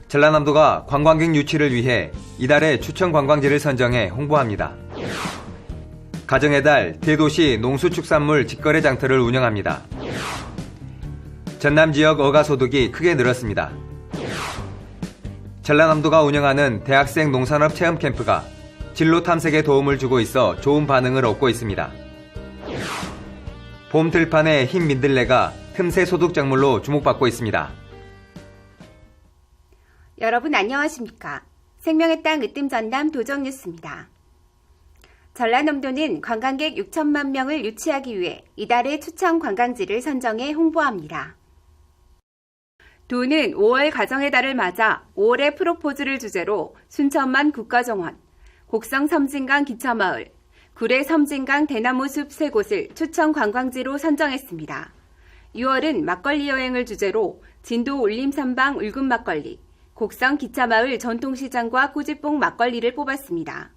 전라남도가 관광객 유치를 위해 이달의 추천 관광지를 선정해 홍보합니다. 가정의 달 대도시 농수축산물 직거래 장터를 운영합니다. 전남 지역 어가 소득이 크게 늘었습니다. 전라남도가 운영하는 대학생 농산업 체험 캠프가 진로 탐색에 도움을 주고 있어 좋은 반응을 얻고 있습니다. 봄 들판의 흰 민들레가 틈새 소득작물로 주목받고 있습니다. 여러분 안녕하십니까? 생명의 땅 으뜸 전남 도정뉴스입니다. 전라남도는 관광객 6천만 명을 유치하기 위해 이달의 추천 관광지를 선정해 홍보합니다. 도는 5월 가정의 달을 맞아 5월의 프로포즈를 주제로 순천만 국가정원, 곡성 섬진강 기차마을, 구례 섬진강 대나무숲 3곳을 추천 관광지로 선정했습니다. 6월은 막걸리 여행을 주제로 진도 울림산방 울금 막걸리, 곡성 기차마을 전통시장과 꼬집봉 막걸리를 뽑았습니다.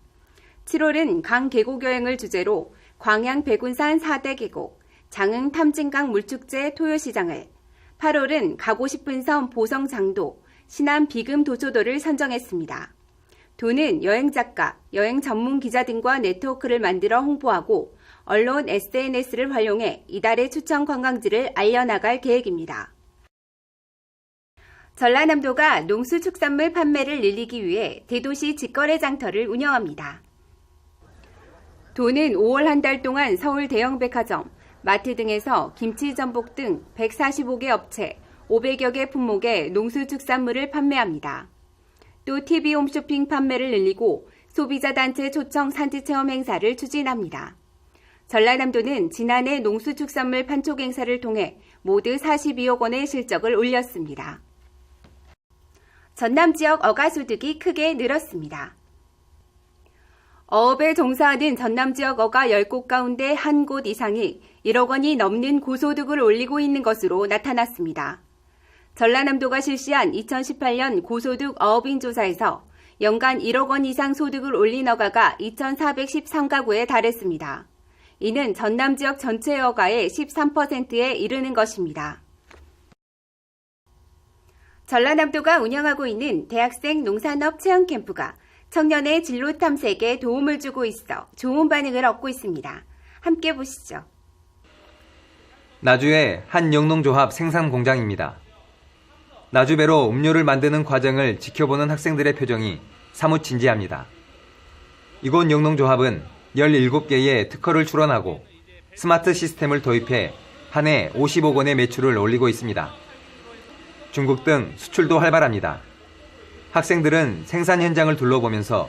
7월은 강계곡 여행을 주제로 광양 백운산 4대 계곡, 장흥 탐진강 물축제 토요시장을, 8월은 가고 싶은 섬 보성장도, 신안 비금 도초도를 선정했습니다. 도는 여행작가, 여행 전문 기자 등과 네트워크를 만들어 홍보하고 언론 SNS를 활용해 이달의 추천 관광지를 알려나갈 계획입니다. 전라남도가 농수축산물 판매를 늘리기 위해 대도시 직거래 장터를 운영합니다. 도는 5월 한 달 동안 서울 대형백화점, 마트 등에서 김치, 전복 등 145개 업체, 500여 개 품목의 농수축산물을 판매합니다. 또 TV 홈쇼핑 판매를 늘리고 소비자 단체 초청 산지체험 행사를 추진합니다. 전라남도는 지난해 농수축산물 판촉 행사를 통해 모두 42억 원의 실적을 올렸습니다. 전남 지역 어가 소득이 크게 늘었습니다. 어업에 종사하는 전남 지역 어가 10곳 가운데 한 곳 이상이 1억 원이 넘는 고소득을 올리고 있는 것으로 나타났습니다. 전라남도가 실시한 2018년 고소득 어업인 조사에서 연간 1억 원 이상 소득을 올린 어가가 2,413가구에 달했습니다. 이는 전남 지역 전체 어가의 13%에 이르는 것입니다. 전라남도가 운영하고 있는 대학생 농산업 체험 캠프가 청년의 진로 탐색에 도움을 주고 있어 좋은 반응을 얻고 있습니다. 함께 보시죠. 나주의 한 영농조합 생산 공장입니다. 나주배로 음료를 만드는 과정을 지켜보는 학생들의 표정이 사뭇 진지합니다. 이곳 영농조합은 17개의 특허를 출원하고 스마트 시스템을 도입해 한 해 50억 원의 매출을 올리고 있습니다. 중국 등 수출도 활발합니다. 학생들은 생산 현장을 둘러보면서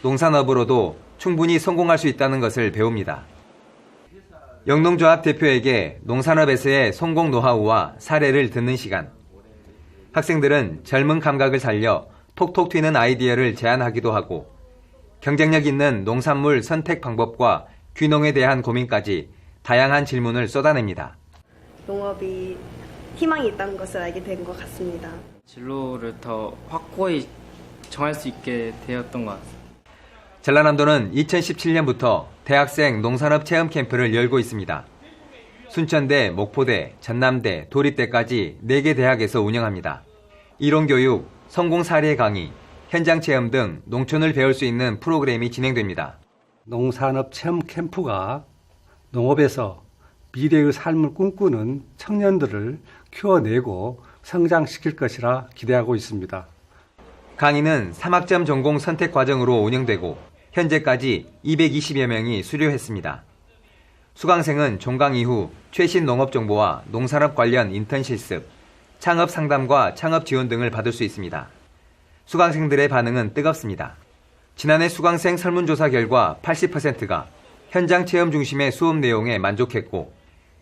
농산업으로도 충분히 성공할 수 있다는 것을 배웁니다. 영농조합 대표에게 농산업에서의 성공 노하우와 사례를 듣는 시간. 학생들은 젊은 감각을 살려 톡톡 튀는 아이디어를 제안하기도 하고 경쟁력 있는 농산물 선택 방법과 귀농에 대한 고민까지 다양한 질문을 쏟아냅니다. 농업이 희망이 있다는 것을 알게 된 것 같습니다. 진로를 더 확고히 정할 수 있게 되었던 것 같습니다. 전라남도는 2017년부터 대학생 농산업 체험 캠프를 열고 있습니다. 순천대, 목포대, 전남대, 도립대까지 4개 대학에서 운영합니다. 이론교육, 성공 사례 강의, 현장 체험 등 농촌을 배울 수 있는 프로그램이 진행됩니다. 농산업 체험 캠프가 농업에서 미래의 삶을 꿈꾸는 청년들을 키워내고 성장시킬 것이라 기대하고 있습니다. 강의는 3학점 전공 선택 과정으로 운영되고 현재까지 220여 명이 수료했습니다. 수강생은 종강 이후 최신 농업 정보와 농산업 관련 인턴 실습, 창업 상담과 창업 지원 등을 받을 수 있습니다. 수강생들의 반응은 뜨겁습니다. 지난해 수강생 설문조사 결과 80%가 현장 체험 중심의 수업 내용에 만족했고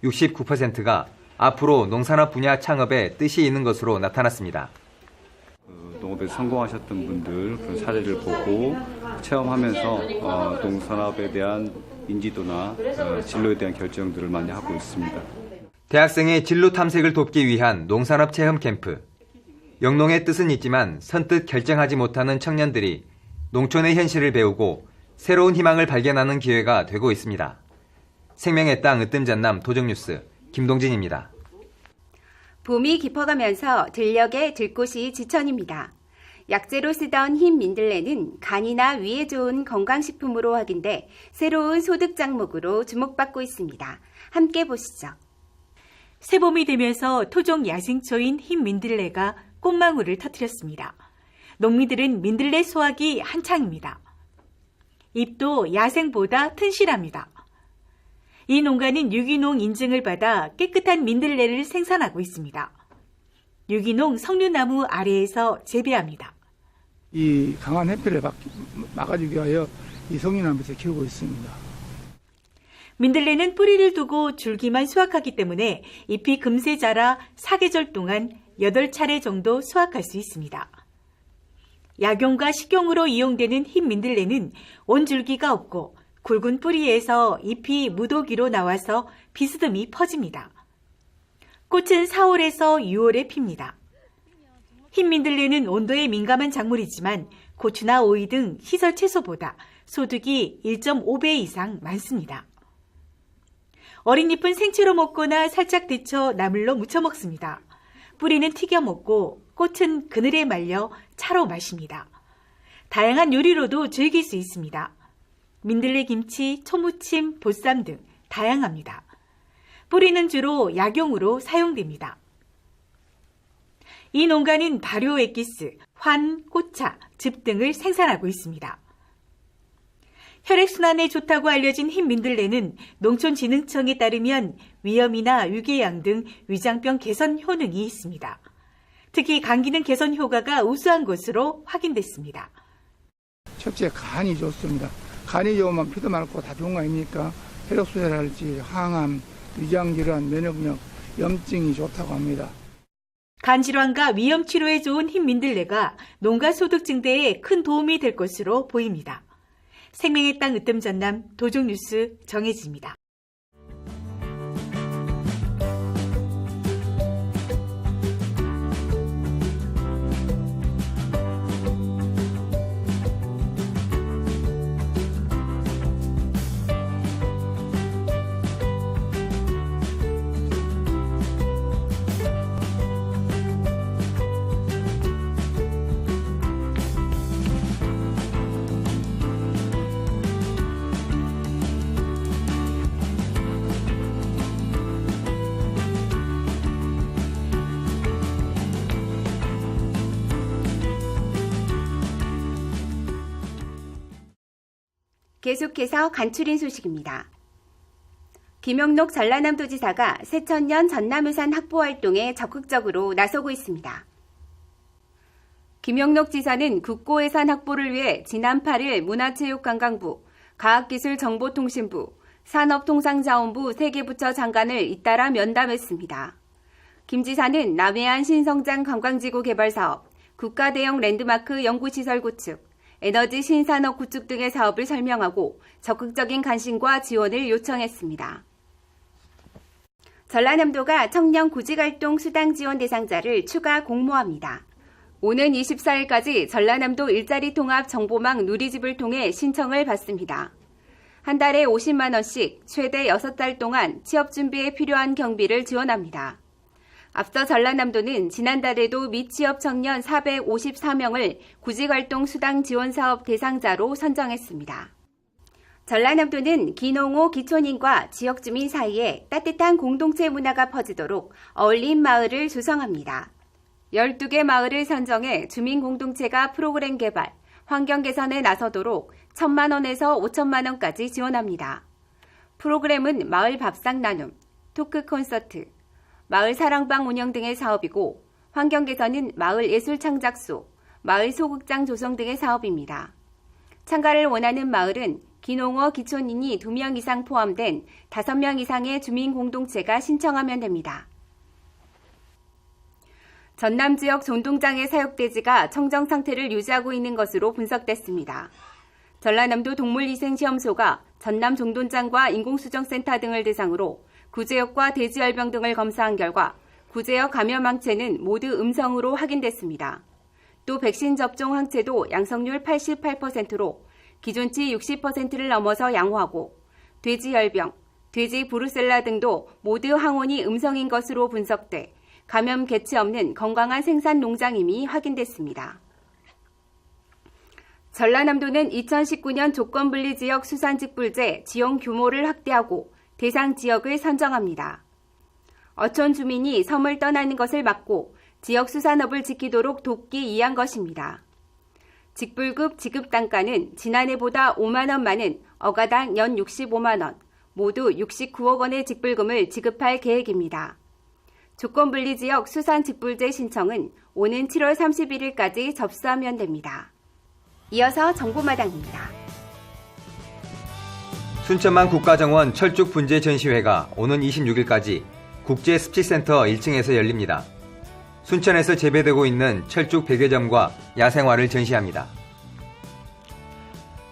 69%가 앞으로 농산업 분야 창업에 뜻이 있는 것으로 나타났습니다. 농업에서 성공하셨던 분들 그런 사례를 보고 체험하면서 농산업에 대한 인지도나 진로에 대한 결정들을 많이 하고 있습니다. 대학생의 진로 탐색을 돕기 위한 농산업 체험 캠프. 영농의 뜻은 있지만 선뜻 결정하지 못하는 청년들이 농촌의 현실을 배우고 새로운 희망을 발견하는 기회가 되고 있습니다. 생명의 땅 으뜸 전남 도정뉴스 김동진입니다. 봄이 깊어가면서 들녘에 들꽃이 지천입니다. 약재로 쓰던 흰 민들레는 간이나 위에 좋은 건강식품으로 확인돼 새로운 소득 작목으로 주목받고 있습니다. 함께 보시죠. 새봄이 되면서 토종 야생초인 흰 민들레가 꽃망울을 터뜨렸습니다. 농민들은 민들레 수확이 한창입니다. 잎도 야생보다 튼실합니다. 이 농가는 유기농 인증을 받아 깨끗한 민들레를 생산하고 있습니다. 유기농 석류나무 아래에서 재배합니다. 이 강한 햇볕을 막아주기 위하여 이 석류나무에서 키우고 있습니다. 민들레는 뿌리를 두고 줄기만 수확하기 때문에 잎이 금세 자라 사계절 동안 8차례 정도 수확할 수 있습니다. 약용과 식용으로 이용되는 흰 민들레는 온줄기가 없고 굵은 뿌리에서 잎이 무더기로 나와서 비스듬히 퍼집니다. 꽃은 4월에서 6월에 핍니다. 흰 민들레는 온도에 민감한 작물이지만 고추나 오이 등 시설 채소보다 소득이 1.5배 이상 많습니다. 어린 잎은 생채로 먹거나 살짝 데쳐 나물로 무쳐 먹습니다. 뿌리는 튀겨 먹고 꽃은 그늘에 말려 차로 마십니다. 다양한 요리로도 즐길 수 있습니다. 민들레 김치, 초무침, 보쌈 등 다양합니다. 뿌리는 주로 약용으로 사용됩니다. 이 농가는 발효 엑기스, 환, 꽃차, 즙 등을 생산하고 있습니다. 혈액순환에 좋다고 알려진 흰 민들레는 농촌진흥청에 따르면 위염이나 위궤양 등 위장병 개선 효능이 있습니다. 특히 감기능 개선 효과가 우수한 것으로 확인됐습니다. 첫째, 간이 좋습니다. 간이 좋으면 피도 맑고 다 좋은 거 아닙니까? 혈액순환이랄지 항암, 위장질환, 면역력, 염증이 좋다고 합니다. 간질환과 위염 치료에 좋은 흰 민들레가 농가 소득 증대에 큰 도움이 될 것으로 보입니다. 생명의 땅 으뜸 전남 도종뉴스 정혜지입니다. 계속해서 간추린 소식입니다. 김영록 전라남도지사가 새천년 전남유산 확보활동에 적극적으로 나서고 있습니다. 김영록 지사는 국고예산 확보를 위해 지난 8일 문화체육관광부, 과학기술정보통신부, 산업통상자원부 3개 부처 장관을 잇따라 면담했습니다. 김 지사는 남해안 신성장 관광지구 개발 사업, 국가대형 랜드마크 연구시설 구축, 에너지 신산업 구축 등의 사업을 설명하고 적극적인 관심과 지원을 요청했습니다. 전라남도가 청년 구직활동 수당 지원 대상자를 추가 공모합니다. 오는 24일까지 전라남도 일자리 통합 정보망 누리집을 통해 신청을 받습니다. 한 달에 50만 원씩 최대 6달 동안 취업 준비에 필요한 경비를 지원합니다. 앞서 전라남도는 지난달에도 미취업 청년 454명을 구직활동 수당 지원 사업 대상자로 선정했습니다. 전라남도는 기농호 기촌인과 지역주민 사이에 따뜻한 공동체 문화가 퍼지도록 어울린 마을을 조성합니다. 12개 마을을 선정해 주민 공동체가 프로그램 개발, 환경 개선에 나서도록 1,000만 원에서 5천만 원까지 지원합니다. 프로그램은 마을 밥상 나눔, 토크 콘서트, 마을 사랑방 운영 등의 사업이고 환경 개선은 마을 예술 창작소, 마을 소극장 조성 등의 사업입니다. 참가를 원하는 마을은 기농어 기촌인이 2명 이상 포함된 5명 이상의 주민 공동체가 신청하면 됩니다. 전남 지역 전동장애 사육돼지가 청정 상태를 유지하고 있는 것으로 분석됐습니다. 전라남도 동물위생시험소가 전남 종돈장과 인공수정센터 등을 대상으로 구제역과 돼지열병 등을 검사한 결과 구제역 감염 항체는 모두 음성으로 확인됐습니다. 또 백신 접종 항체도 양성률 88%로 기준치 60%를 넘어서 양호하고 돼지열병, 돼지 브루셀라 등도 모두 항원이 음성인 것으로 분석돼 감염 개체 없는 건강한 생산 농장임이 확인됐습니다. 전라남도는 2019년 조건분리지역 수산직불제 지용 규모를 확대하고 대상 지역을 선정합니다. 어촌 주민이 섬을 떠나는 것을 막고 지역 수산업을 지키도록 돕기 위한 것입니다. 직불급 지급 단가는 지난해보다 5만 원 많은 어가당 연 65만 원, 모두 69억 원의 직불금을 지급할 계획입니다. 조건분리지역 수산직불제 신청은 오는 7월 31일까지 접수하면 됩니다. 이어서 정보마당입니다. 순천만 국가정원 철쭉 분재 전시회가 오는 26일까지 국제습지센터 1층에서 열립니다. 순천에서 재배되고 있는 철쭉 100여 점과 야생화를 전시합니다.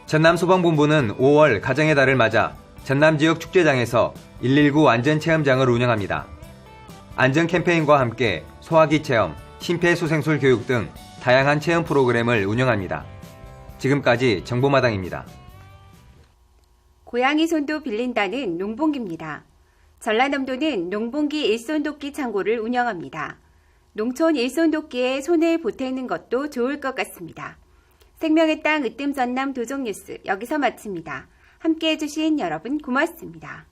전남소방본부는 5월 가정의 달을 맞아 전남지역 축제장에서 119 안전체험장을 운영합니다. 안전 캠페인과 함께 소화기 체험, 심폐소생술 교육 등 다양한 체험 프로그램을 운영합니다. 지금까지 정보마당입니다. 고양이 손도 빌린다는 농봉기입니다. 전라남도는 농봉기 일손돕기 창고를 운영합니다. 농촌 일손돕기에 손을 보태는 것도 좋을 것 같습니다. 생명의 땅 으뜸 전남 도종뉴스 여기서 마칩니다. 함께해 주신 여러분 고맙습니다.